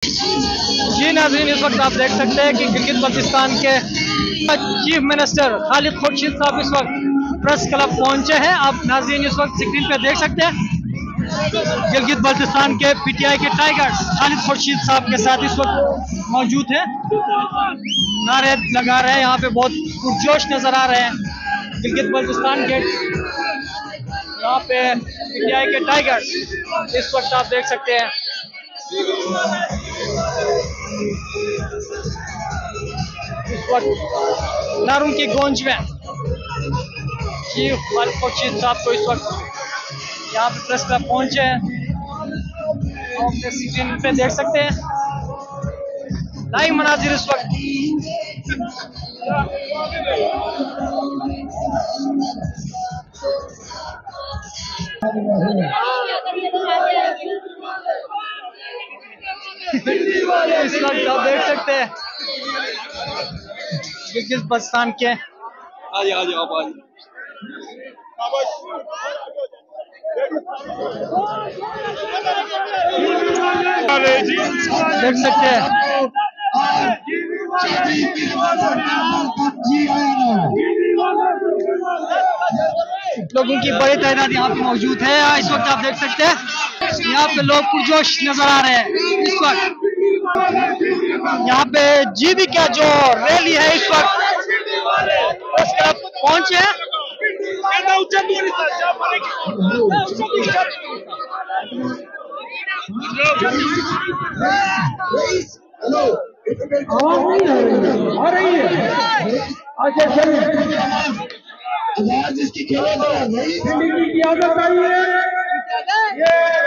जी नाज़रीन, इस वक्त आप देख सकते हैं कि गिलगित बल्तिस्तान के चीफ मिनिस्टर खालिद खुर्शीद साहब इस वक्त प्रेस क्लब पहुंचे हैं। आप नाज़रीन इस वक्त स्क्रीन पे देख सकते हैं गिलगित बल्तिस्तान के पीटीआई के टाइगर खालिद खुर्शीद साहब के साथ इस वक्त मौजूद हैं, नारे लगा रहे हैं। यहाँ पे बहुत पुरजोश नजर आ रहे हैं गिलगित बल्तिस्तान के। यहाँ पे पीटीआई के टाइगर इस वक्त आप देख सकते हैं इस वक्त नारों की गूंज में चीफ खालिद खुर्शीद साहब को इस वक्त यहाँ पे प्रेस क्लब पहुंचे हैं। आप स्क्रीन पे देख सकते हैं लाइव मनाजिर इस वक्त। इस वक्त आप देख सकते हैं गिलगित बल्तिस्तान के देख सकते हैं लोगों की बड़ी तादाद यहाँ पे मौजूद है। इस वक्त आप देख सकते हैं यहाँ पे लोग पुरजोश नजर आ रहे हैं। इस वक्त यहाँ पे जीबी का जो रैली है इस वक्त उस तरफ पहुंचे हैं। जिसकी आदत आई है